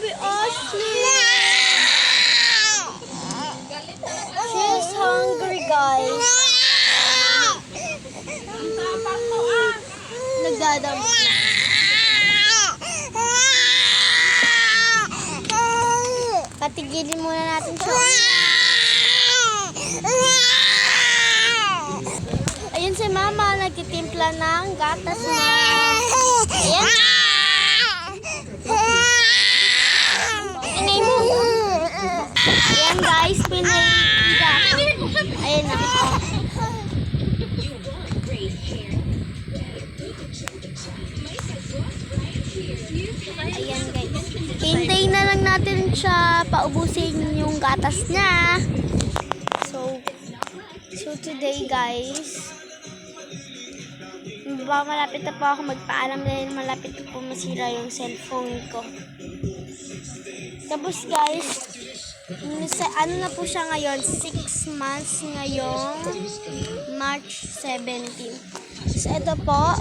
baby Ashley. She's hungry, guys. Nagdadamot na. Patigilin muna natin siya. Ayun si Mama, nagtitimpla ng gatas na. Ayan. Ingay mo. Ayan guys, pinaiga. Ayan na. Ayan guys. Hintayin na lang natin siya paubusin yung gatas niya. So today guys, malapit na po ako magpaalam dahil malapit na po masira yung cellphone ko. Tapos guys, ano na po siya ngayon? 6 months ngayong March 17. So ito po,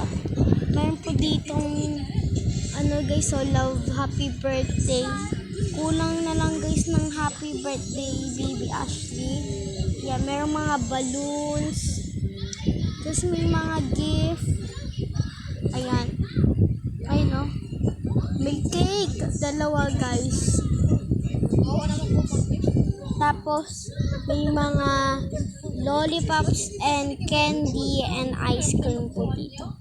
mayroon po ditong guys, so love, happy birthday. Kulang na lang guys ng happy birthday baby Ashley. Yeah, mayroong mga balloons. Tapos may mga gift. Ayan. Ayun no. May cake. Dalawa guys. Tapos may mga lollipops and candy and ice cream po dito.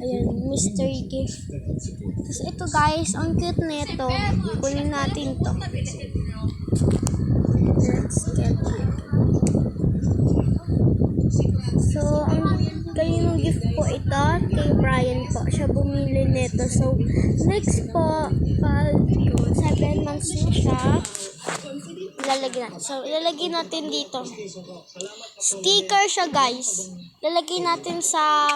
Ayan, mystery gift. Tapos ito guys, ang cute nito. Kunin natin to. Let's get it. So, yung gift po ito kay Brian po. Siya bumili nito. So, next po, pag 7 months na siya, ilalagay natin. So, ilalagay natin dito. Sticker siya guys. Ilalagay natin sa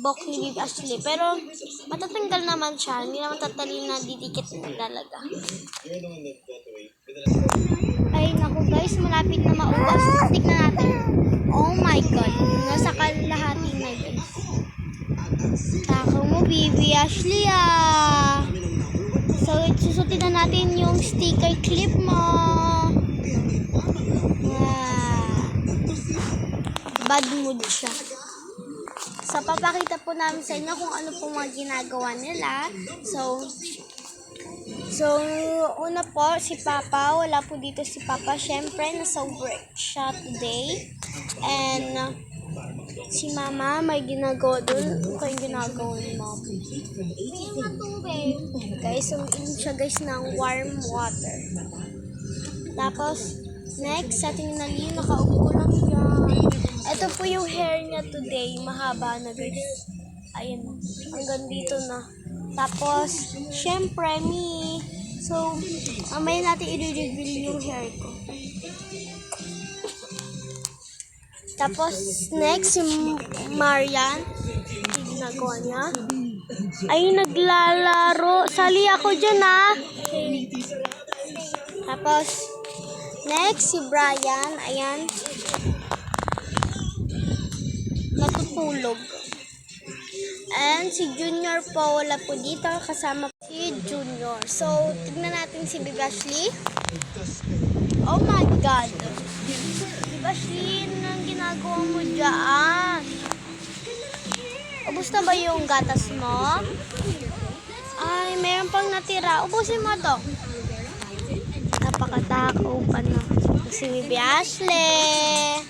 box ni Baby Ashley. Pero, matatanggal naman siya. Hindi naman tatali na didikit na talaga. Ay, naku guys, malapit na maubos. Tignan natin. Oh my God. Nasa kalahati na guys. Takaw mo, Baby Ashley ah. So, susutin na natin yung sticker clip mo. Bad mood siya. So, papakita po namin sa inyo kung ano po mga ginagawa nila. So, una po, si Papa. Wala po dito si Papa. Siyempre, nasa work siya today. And, si Mama, may ginagawa dun. Ano yung ginagawa ni Mama? Guys, so, inom siya guys ng warm water. Tapos, next, sa ating naliyo, nakaupo lang siya. Ito po yung hair niya today. Mahaba na guys. Ayan, hanggang dito na. Tapos, syempre, me. So, mamaya natin i-reveal yung hair ko. Tapos, next, si Marian. Yung ginagawa niya. Ay, naglalaro. Sali ako dyan, ha. Tapos, next, si Brian. Ayan. Natutulog. And si Junior po, wala po dito. Kasama po si Junior. So, tignan natin si Baby Ashley. Oh my God. Baby Ashley, anong ginagawa mo dyan? Ubus na ba yung gatas mo? Ay, mayroon pang natira. Ubusin mo to. Napakatakaw pa na. Si Baby Ashley.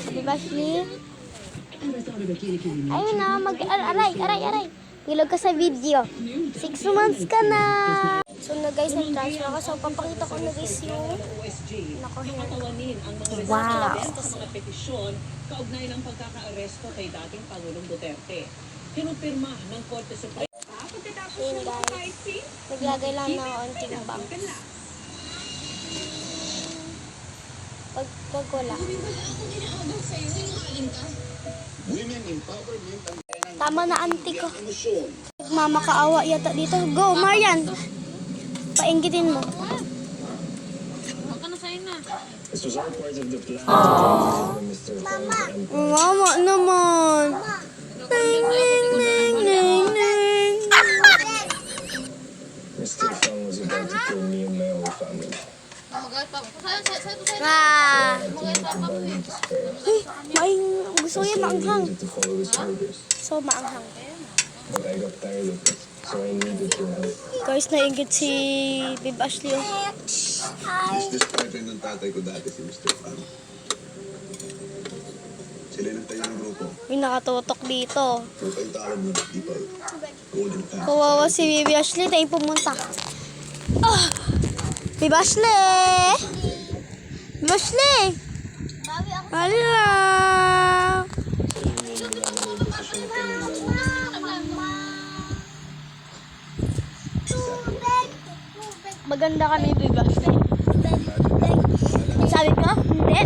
Baby Ashley. Ayun na, aray. Ilog ka sa video. 6 months ka na. So na guys, nag-transfer ako. So papakita ko na guys yung wow. Mga petisyon kaugnay ng pagkaka-aresto kay dating Pangulong Duterte. Kinupirma ng Korte Suprema. Ayun guys, naglagay lang ng onting box. Pag wala. Tama na auntie ko. Nagmamakaawa yata dito. Go, Marian! Painggitin mo. Mama naman. Ning, ning, ning, ning. maanghang. needed to follow his orders, So, maanghang. but I got tired of it, so I needed your help. Guys, nainggit si Babe Ashley. Oh. Business partner ng tatay ko dati si Mr. Pan. Sila yung tayo ng grupo. May nakatutok dito. Grupo yung tawag mo, people. Golden Path. Kawawa si Baby Ashley. Tayo pumunta. Ah! Baby Ashley! Baby Ashley! Hala! Maganda kami, Baby Ashley. Sabi ko? Hindi.